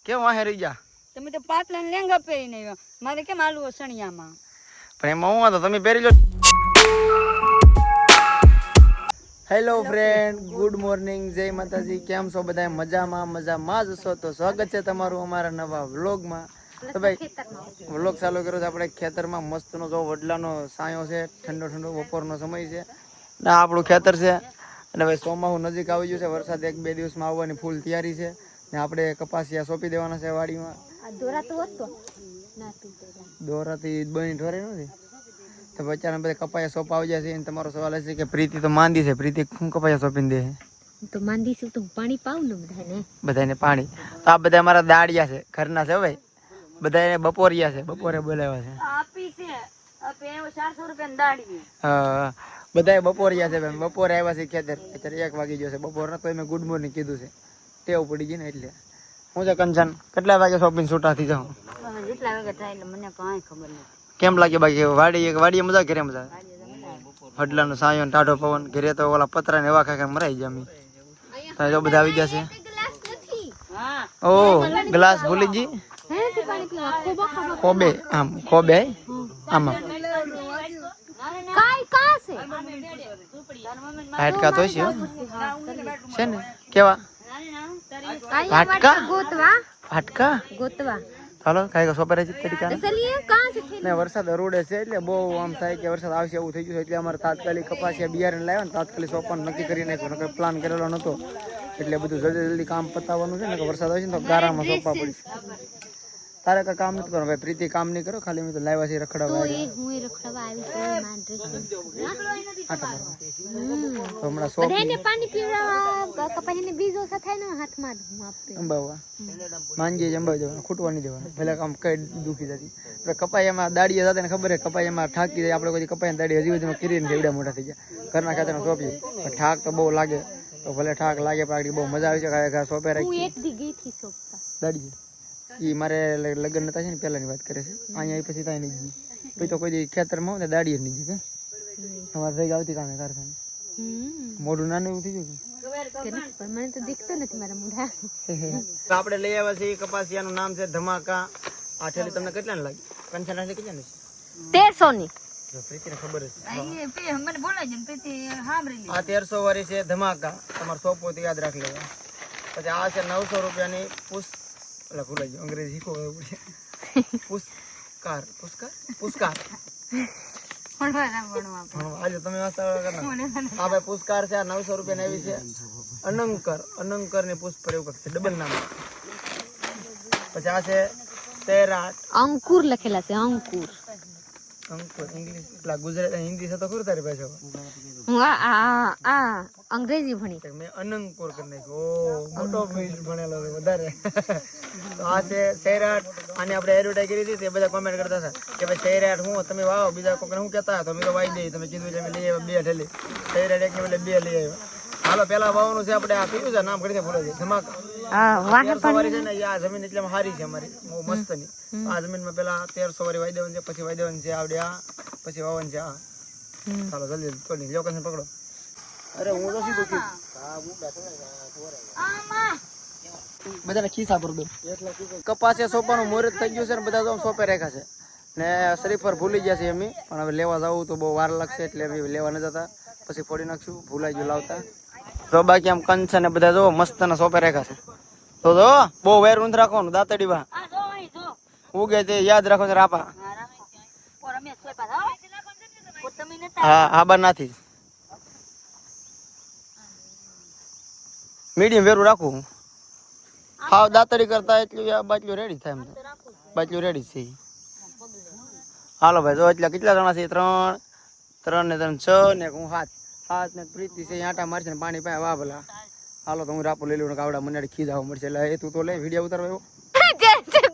કેમ વાહે રહી જા? તમે તો પાટલા ને લેંગા પહેરીને આવ્યા, મારે કેમ આલુ સણિયામાં? પણ એમાં હું હતો, તમે પહેરી લો. હેલો ફ્રેન્ડ, ગુડ મોર્નિંગ, જય માતાજી. કેમ છો બધા? મજામાં જ છો? તો સ્વાગત છે તમારું અમારા નવા વ્લોગમાં. તો ભાઈ વ્લોગ ચાલુ કર્યો છે આપણે ખેતરમાં. મસ્તનો જો વડલાનો સાયો છે, ઠંડો બપોરનો સમય છે. આ આપણું ખેતર છે અને ભાઈ ચોમાસું નજીક આવી ગયું છે. વરસાદ 1-2 દિવસમાં આવવાની ફૂલ તૈયારી છે ને આપણે કપાસિયા સોંપી દેવાના છે વાડીમાં. દોરાથી બની ઠોરે નથી તો બચારા બધા કપાયા સોંપા આવી જાય છે. અને તમારો સવાલ હશે કે પ્રીતિ તો માંદી છે, પ્રીતિ શું કપાયા સોંપીને દે? તો માંદી છું તો પાણી પાવ ને બધાને પાણી. તો આ બધા અમારા દાડિયા છે, ઘરના છે ભાઈ. બધા બપોરિયા છે, બપોરે બોલાવ્યા છે. આપી છે આપે 400 રૂપિયા દાડી. હા, બધા બપોરિયા છે ભાઈ. બપોરે આવ્યા છે ખેતર. અત્યારે 1 વાગી ગયો છે. બપોર નતો મેં ગુડ મોર્નિંગ કીધું છે, ટેવ પડી ગઈ ને એટલે. હું છે કંચન, કેટલા વાગે શોપિંગ છૂટા થઈ જાઉં? જેટલા વાગે થાય એટલે મને કાંઈ ખબર નથી. કેમ લાગે બાકી વાડીએ મજા? ઘરે મજા? હડલાનો સાયો ને ટાઢો પવન. ઘરે તો ઓલા પતરા ને એવા ખાખા મરાઈ જાય અમે. તો બધા આવી ગયા છે. ઓ ગ્લાસ ભૂલી જી ખોબે, આમ ખોબે આમાં હાટકા તો છે ને કેવા હાટકા ગોતવા. ચાલો કાંઈ સોપેરા તરીકા ને વરસાદ અરોડે છે એટલે બહુ આમ થાય કે વરસાદ આવશે એવું થઈ ગયું છે. એટલે અમારે તાત્કાલિક કપાસિયા બિયારણ લાવ્યા ને તાત્કાલિક સોપાન નક્કી કરી નાખ્યું. પ્લાન કરેલો નતો એટલે બધું જલ્દી કામ પતાવવાનું છે ને. વરસાદ આવે છે ને તો ગારામાં સોંપવા પડશે. તારે કઈ કામ નથી કરો ભાઈ? પ્રીતિ કામ નહીં કરો, ખાલી મેં તો લાવ્યા છે રખડાવવા. હમણાં સોપ પાણી પીવડાવવા કપાઈને બીજો સાથે ને હાથમાં અંબાવા માંગીએ અંબાવી દેવાનું, ખૂટવા નહીં દેવાનું. ભલે કામ કઈ દુખી જતી. કપાઈમાં દાડીએ જતા ને ખબર છે, કપાઈમાં ઠાકી જાય. આપણે કોઈ કપાઈ દાડી હજી બધીમાં કરીને એવડા મોટા થઈ ગયા. ઘરના ખાતેમાં સોંપીએ ઠાક તો બહુ લાગે. તો ભલે ઠાક લાગે પણ આગળ બહુ મજા આવે છે. સોંપે રાખી દાડીએ એ મારે લગ્ન નતા છે ને પહેલાની વાત કરે છે. અહીંયા પછી ત્યાં નહીં ગઈ. પછી તો કોઈ ખેતરમાં હોય ને દાડીએ નહીં ગઈ. અમારે થઈ આવતી કામે કારખાને મોઢું નાનું એવું થઈ ગયું. મને તો દીખતો નથી મારા મોઢા. આપણે લઈ આવ્યા છીએ કપાસિયાનું નામ છે ધમાકા. આ થેલી તમને કેટલાની લાગી? કંચના કેટલાની છે? 1300 ની. પ્રીતિને ખબર છે. મને બોલાય છે પ્રીતિ સાંભળી લે. આ 1300 વાળી છે ધમાકા. તમારે સોપો તો યાદ રાખી લેવા. પછી આ છે 900 રૂપિયાની ભૂલાઈ ગયું અંગ્રેજી શીખો એવું છે. પુષ્કાર આજે તમે હા ભાઈ પુષ્કાર છે. આ 900 રૂપિયા એવી છે. અનંકર ની પુષ્પ એવું છે, ડબલ નામ. પછી આ છે સેરાટ. અંકુર લખેલા છે. અંકુર ઇંગ્લિશ એટલા ગુજરાતી હિન્દી છે તો ખરું તારી પાસે? હું આ અંગ્રેજી ભણી. મેં અનંકુર કરી નાખ્યું. મોટો ભણેલો છે વધારે. તો આ છે સૈરાટ. આને આપણે એડવર્ટાઈઝ કરી હતી તે બધા કોમેન્ટ કરતા હતા કે ભાઈ સૈરાટ હું તમે વાવો, બીજા કોઈને શું કહેતા તો મેં તો વાવી દઈ. તમે કીધું એટલે લઈ આવ્યા 2 ઠેલી સૈરાટ. એક ને 2 લઈ આવ્યા. હાલો પેલા વાવવાનું છે આપણે. આ કયું છે નામ? ઘડી ભૂલે છે ધમાકા. વાળી છે ને આ જમીન એટલે સારી છે અમારી, બહુ મસ્ત ની. આ જમીનમાં પેલા 1300 વાળી વાવી દેવાની છે, પછી વાવી દેવાની છે આવડે આ, પછી વાવવાની છે આ. ચાલો જલ્દી તોડી લોકેશન પકડો. અરે હું તો સીધું બધાને ખીસા પર દો. કપાસિયા સોપાનું મુહૂર્ત થઈ ગયું છે ને બધા તો સોપે રાખ્યા છે ને શરીફર ભૂલી ગયા છે અમે. પણ હવે લેવા જવું તો બહુ વાર લાગશે એટલે લેવા ન જતા. પછી ફોડી નાખશું, ભૂલાઈ ગયું લાવતા. તો બાકી આમ કંચ ને બધા જો મસ્ત ના સોપે રાખ્યા છે. તો જો બહુ વેર ઊંધ રાખવાનું. દાંતડી બા ઉગે તે યાદ રાખો છે. રાપા હા આબા નથી. મીડિયમ વેરું રાખવું. હાવ દાંતડી કરતા એટલું બાટલું રેડી થાય. એમ બાટલું રેડી છે. હાલો ભાઈ જો એટલે કેટલા જણા છે? 3 ને 3 6 ને હું 7 ને પ્રીતિ છે. આટા મારશે ને પાણી પાય. વાહ ભલા. હાલો તો હું રાપો લઈ લઉં. કાવડા મને ખીજાવા મળશે એટલે એ તું તો લે વિડીયો ઉતારવા.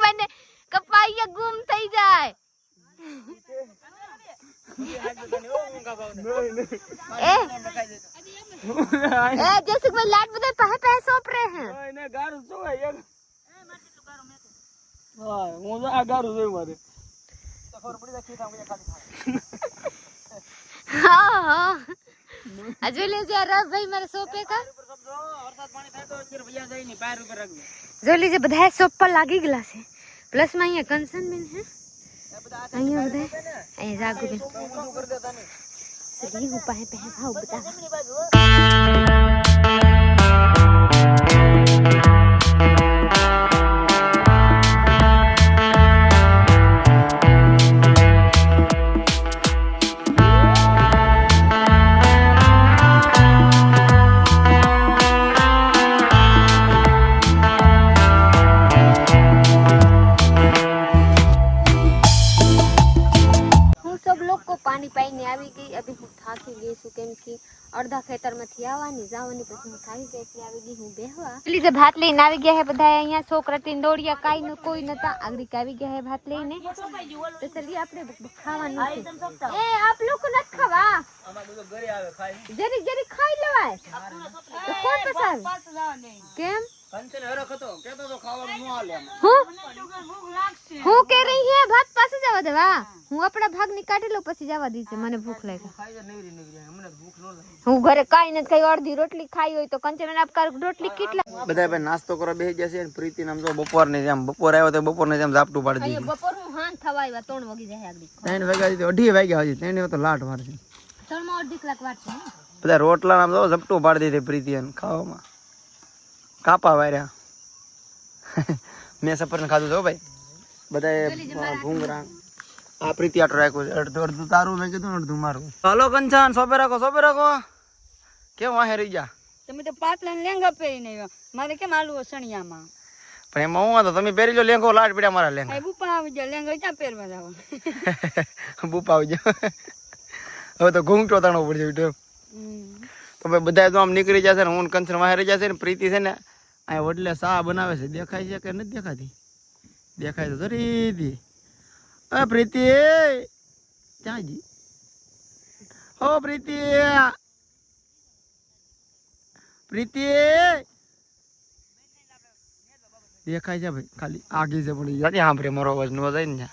મને કપાઈયા ગુમ થઈ જાય. जैसे कोई लाट बदल पहे सोप रहे हैं ने गारू जो है यार हां હું આ ગારું જોઈ મારે તો ખબર પડી જાય ખીસા મુજે ખાલી હા આજે લે જરા ભાઈ મારે સોપે કા વરસાદ પાણી થાય તો ફિર ભૈયા જાય ની 5 રૂપિયા રાખજો જો લીજે બધા શોપ પર લાગી ગયેલા છે. પ્લસ માં અહીંયા કંચનબેન હે, અહીંયા બધા અહીંયા જાગુબેન સરી હું પાસે ભાવ બતા. पानी पाई આવી ગઈ. અભી હું થાકી ગઈ છું કેમ કે અડધા ખેતરમાંથી આવવાની જવાની પછી હું થાકી ગઈ એટલે આવી ગઈ હું બેહવા. એટલે જે ભાત લઈને આવી ગયા હે બધા અહીંયા છોકરા તીન દોડિયા કાઈ ન કોઈ નતા આગળ આવી ગયા હે ભાત લઈને. તો ચલી આપણે ખાવાનું છે. એ આપ લોકો ન ખાવા અમાર તો ઘરે આવે ખાઈ જરી જરી ખાઈ લેવાય તો કોણ પસાવે કેમ કંચન હરખ હતો કેતો તો ખાવાનું ન આલે હું કે રહી હે ભાત પાસે જવા દેવા હું આપડા ભાગ ની કાઢી લઉં પછી જવા દી છે મને ભૂખ લાગી હું ઘરે કાઈ નથી ખાઈ અડધી રોટલી ખાઈ હોય તો કંચન આપકાર રોટલી કેટલા બધા ભાઈ નાસ્તો કરવા બેસી જશે ને પ્રીતિ નામ જો બપોર ની જેમ બપોર આવ્યો તો બપોર ની જેમ ઝાપટું પાડી દીધું. બપોર હું હાન થવા આવ્યા 3 વાગી જાય આગળ 3 વાગ્યા સુધી 2:30 વાગ્યા હજી 3 તો લાટ વાર છે 3 માં અડધી કલાક વાર છે. બધા રોટલા નામ જો ઝપટું પાડી દીધી પ્રીતિ ને ખાવામાં કાપા વાર્યા મેં સફર ને ખાધું છો ભાઈ બધા ભૂંગરા આ પ્રીતિ આટો રાખ્યો છે અડધું તારું મેં કીધું અડધું મારું. હાલો કંચન સોપે રાખો કેમ વાહે રહી જા તમે તો પાટલા ને લેંગા પહેરીને આવ્યા મારે કેમ આલુ સણિયામાં પણ એમાં હું તો તમે પહેરી લો લેંગો લાટ પીડ્યા મારા લેંગા બુપા આવી જાય લેંગા ક્યાં પહેરવા જાવ બુપા આવી જાવ હવે તો ઘૂંઘટો તાણવો પડશે બેટો તો ભાઈ બધા તો આમ નીકળી જશે ને હું કંચન વાહે રહી જશે ને પ્રીતિ છે ને અહીંયા વડલે સા બનાવે છે દેખાય છે કે નથી દેખાતી દેખાય તો જરી પ્રીતિ ક્યાં જી હો પ્રીતિ પ્રીતિ દેખાય છે ભાઈ ખાલી આગી છે પડી જાય સાંભળે મારો અવાજ નો જાય ને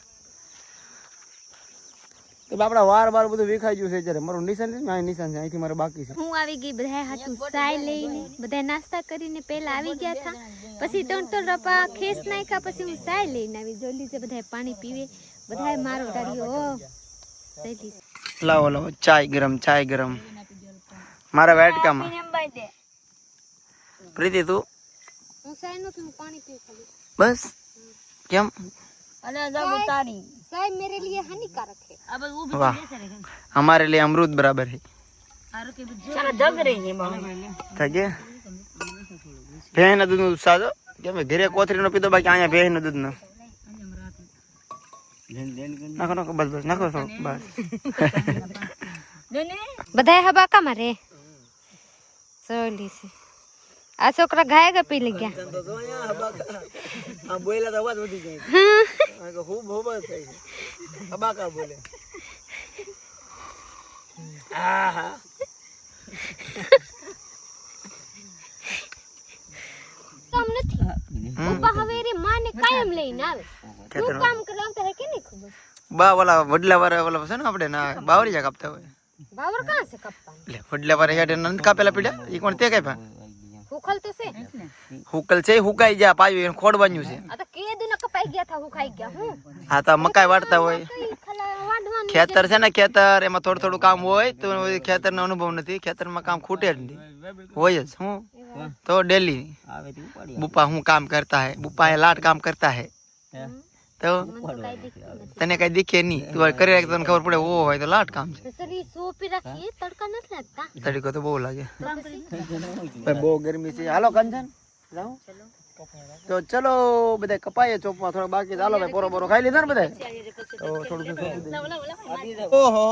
તો આપડા વાર બધું વિખાઈ ગયું છે જ્યારે મારું નિશાન છે ને નિશાન છે અહીંથી મારે બાકી છે. હું આવી ગઈ બધા હાથું ચાય લઈને બધા નાસ્તા કરીને પહેલા આવી ગયા હતા પછી 3 રપા ખેસ નાખ્યા પછી હું ચાય લઈને આવી જલ્દી છે બધા પાણી પીવે બધા મારો ડાળીઓ જલ્દી લાવો ચાય ગરમ મારા વાટકામાં પ્રીતિ તું હું ચાય નો હું પાણી પીવું ખાલી બસ કેમ અને જબ ઉતારી चाय मेरे लिए हानिकारक है अब वो भी वाह हमारे लिए अमरूद बराबर है चलो जग रही है थके भेन दूध નું સાજો કે મે ઘરે કોથરી નો પીધો બાકી આયા ભેન દૂધ નો નાખો બસ નાખો બસ બધાય હબા કા મારે સોલી છે આ છોકરા ગાયગા પી લે ગયા આ બોયલા તો અવાજ વધી જાય આ ખૂબ હોબા થાય હબા કા બોલે આહા કામ નથી ઉપા હવેરી માને કાયમ લઈને આવે તું કામ કરાવતા હે કે નહીં ખબર બા વાલા વડલા વાળા વાલા છે ને આપણે ના બાવરી જા કાપતા હોય બાવર કાં છે કપ્પા લે વડલા વાળા હેડ નંદ કાપેલા પીડ્યા ઈ કોણ તે કાપ્યા હુકલ તો છે હુકલ છે હુકાઈ જા પાયું એને ખોડવાનું છે આ તો કે દિન કપાઈ ગયા થા હુકાઈ ગયા હું હા તો મકાઈ વાળતા હોય ખેતર છે ને ખેતર એમાં થોડું કામ હોય તો ખેતર નો અનુભવ નથી ખેતરમાં કામ ખૂટે જ નહીં હોય જ હું તો ડેલી બુપા હું કામ કરતા है બુપા લાટ કામ करता है तो तने कहीं दिखे नहीं तू करे तने खबर पड़े वो है तो लाट काम છે સર ઈ સોપી રાખીએ તડકા નથી લાગતા તડકો તો બહુ લાગે ભાઈ બહુ ગરમી છે હાલો કંચન જાઓ તો ચલો બધા કપાઈએ ચોપવા થોડા બાકી ચાલો ભાઈ પોરો ખાઈ લીધા ને બધા તો થોડું ઓહો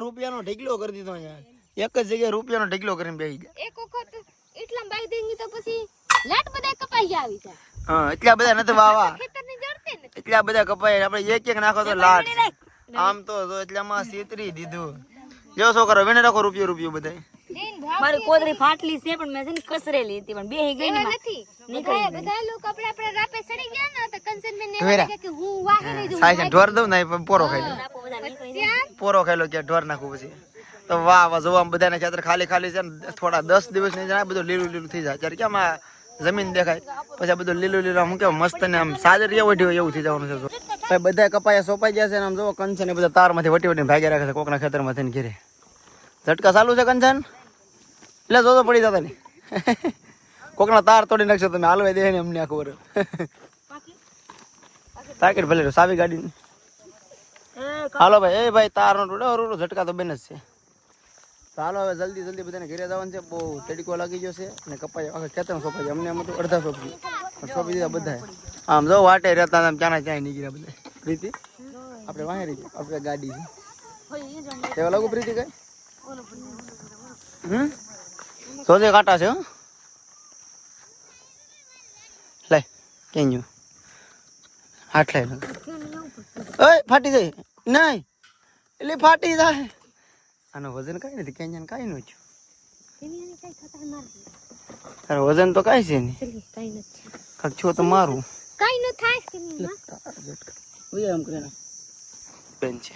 રૂપિયાનો ઢીકલો કરી દીધો અહીંયા એક જ જગ્યાએ રૂપિયાનો ઢીકલો કરીને બેસી ગયા એક વખત એટલા બાઈ દેંગી તો પછી લાટ બધા કપાઈ આવી જાય હા એટલા બધા નથી વાવા ખેતરની જડતે ને એટલા બધા કપાઈ આપણે એક નાખો તો લાટ આમ તો એટલામાં સીતરી દીધું જો છોકરો વેને રાખો રૂપિયો બધા મારી કોદરી ફાટલી છે પણ મેં છે ને કસરેલી હતી પણ બેહી ગઈ ને નથી બધા લોકો આપણે રાપે સડી ગયા ને તો કંચનબેન ને લાગે કે હું વાહે રહી જઉં સાઈડ ઢોર દઉં ને પોરો ખાઈ લો પોરો ખાઈ લો કે ઢોર નાખું પછી તો વાહ જોવા બધાને ખેતર ખાલી છે ને થોડા 10 દિવસ ની જાય બધું લીલું થઈ જાય ત્યારે કેમ જમીન દેખાય, પછી આ બધું લીલું લીલું આમ કેવું મસ્ત ને આમ સાજરીયા વટી હોય એવું થઈ જવાનું છે. ભાઈ બધા કપાયા સોપાઈ ગયા છે ને આમ જોવો કંચન ને બધા તારમાંથી વટી વટીને ભાગ્યા રાખે છે કોકના ખેતરમાંથી ને ઘેરે. ઝટકા ચાલુ છે કંચન, એટલે જોતો પડી જતા ને કોકના તાર તોડી નાખશો તમે, હાલવાઈ દે ને અમને આખું વર પાકેટ ભલે સાવી ગાડી. હાલો ભાઈ, એ ભાઈ તાર નો તૂટે, ઝટકા તો બેન જ છે. ચાલો હવે જલ્દી જલ્દી બધાને ઘરે જવાનું છે, બહુ તડકો લાગી ગયો છે ને કપાઈ આખા ખેતરમાં સોંપાઈ જાય. અમને આમ તો અડધા સોંપી દીધા બધા. આમ જો વાટે રહેતા આમ ક્યાં ક્યાંય નીકળ્યા બધા. પ્રીતિ આપણે વાહે રહી ગયા, આપણે ગાડી છે એવા લાગુ પ્રીતિ કઈ સોજે કાંટા છે. લાય ક્યાં ગયું હાથ લાય, ફાટી જાય નહીં એટલે ફાટી જાય. આનો વજન કઈ નથી, ક્યાં કઈ નું છું. તારું વજન તો કઈ છે નહીં, કાંક છો તો મારું કઈ ન થાય આમ કરે બેન છે.